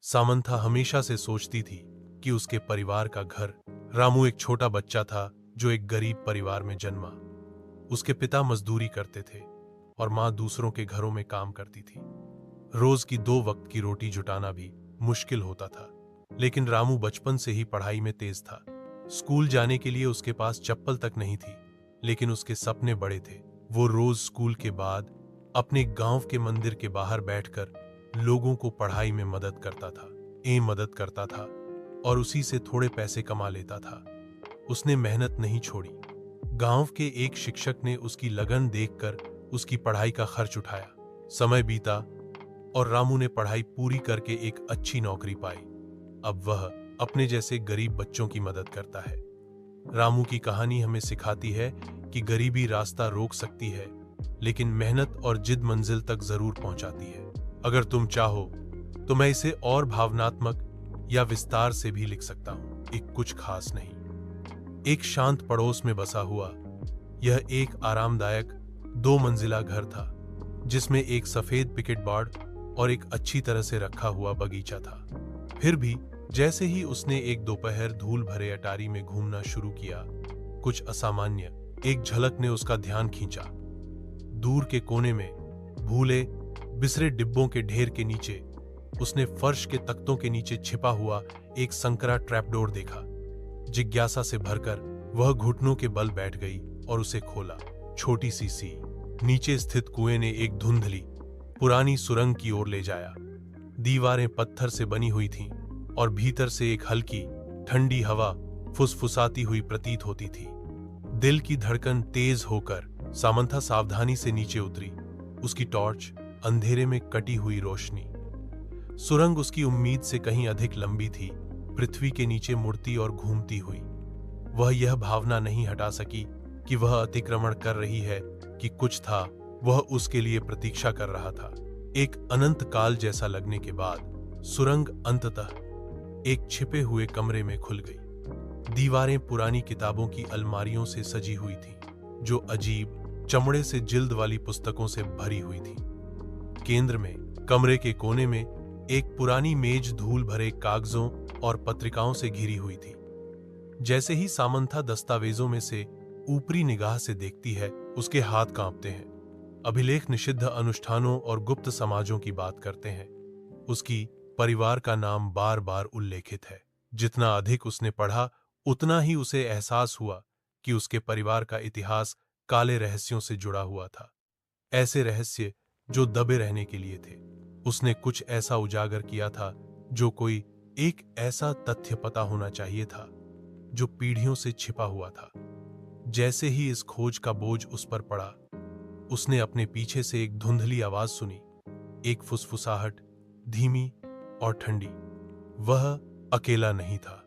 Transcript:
Samantha हमेशा से सोचती थी कि उसके परिवार का घर। रामू एक छोटा बच्चा था जो एक गरीब परिवार में जन्मा। उसके पिता मजदूरी करते थे और मां दूसरों के घरों में काम करती थी। रोज की 2 वक्त की रोटी जुटाना भी मुश्किल होता था, लेकिन रामू बचपन से ही पढ़ाई में तेज था। स्कूल जाने के लिए उसके पास चप्पल तक नहीं थी, लेकिन उसके सपने बड़े थे। वो रोज स्कूल के बाद अपने गांव के मंदिर के बाहर बैठकर लोगों को पढ़ाई में मदद करता था और उसी से थोड़े पैसे कमा लेता था। उसने मेहनत नहीं छोड़ी। गांव के एक शिक्षक ने उसकी लगन देखकर उसकी पढ़ाई का खर्च उठाया। समय बीता और रामू ने पढ़ाई पूरी करके एक अच्छी नौकरी पाई। अब वह अपने जैसे गरीब बच्चों की मदद करता है। रामू की कहानी हमें सिखाती है कि गरीबी रास्ता रोक सकती है, लेकिन मेहनत और जिद मंजिल तक जरूर पहुंचाती है। अगर तुम चाहो तो मैं इसे और भावनात्मक या विस्तार से भी लिख सकता हूं। एक कुछ खास नहीं। एक शांत पड़ोस में बसा हुआ यह एक आरामदायक 2 मंजिला घर था, जिसमें एक सफेद पिकेट बोर्ड और एक अच्छी तरह से रखा हुआ बगीचा था। फिर भी जैसे ही उसने एक दोपहर धूल भरे अटारी में घूमना शुरू किया, कुछ असामान्य एक झलक ने उसका ध्यान खींचा। दूर के कोने में भूले बिसरे डिब्बों के ढेर के नीचे उसने फर्श के तख्तों के नीचे छिपा हुआ एक संकरा ट्रैपडोर देखा। जिज्ञासा से भरकर वह घुटनों के बल बैठ गई और उसे खोला। छोटी सी नीचे स्थित कुएं ने एक धुंधली पुरानी सुरंग की ओर ले जाया। दीवारें पत्थर से बनी हुई थीं और भीतर से एक हल्की ठंडी हवा फुसफुसाती हुई प्रतीत होती थी। दिल की धड़कन तेज होकर सामंथा सावधानी से नीचे उतरी। उसकी टॉर्च अंधेरे में कटी हुई रोशनी। सुरंग उसकी उम्मीद से कहीं अधिक लंबी थी, पृथ्वी के नीचे मुड़ती और घूमती हुई। वह यह भावना नहीं हटा सकी कि वह अतिक्रमण कर रही है, कि कुछ था वह उसके लिए प्रतीक्षा कर रहा था। एक अनंत काल जैसा लगने के बाद सुरंग अंततः एक छिपे हुए कमरे में खुल गई। दीवारें पुरानी किताबों की अलमारियों से सजी हुई थीं, जो अजीब चमड़े से जिल्द वाली पुस्तकों से भरी हुई थीं। केंद्र में कमरे के कोने में एक पुरानी मेज धूल भरे कागजों और पत्रिकाओं से घिरी हुई थी। जैसे ही सामंथा दस्तावेजों में से ऊपरी निगाह से देखती है, उसके हाथ कांपते हैं। अभिलेख निषिद्ध अनुष्ठानों और गुप्त समाजों की बात करते हैं। उसकी परिवार का नाम बार बार उल्लेखित है। जितना अधिक उसने पढ़ा, उतना ही उसे एहसास हुआ कि उसके परिवार का इतिहास काले रहस्यों से जुड़ा हुआ था। ऐसे रहस्य जो दबे रहने के लिए थे। उसने कुछ ऐसा उजागर किया था जो कोई एक ऐसा तथ्य पता होना चाहिए था जो पीढ़ियों से छिपा हुआ था। जैसे ही इस खोज का बोझ उस पर पड़ा, उसने अपने पीछे से एक धुंधली आवाज सुनी, एक फुसफुसाहट, धीमी और ठंडी। वह अकेला नहीं था।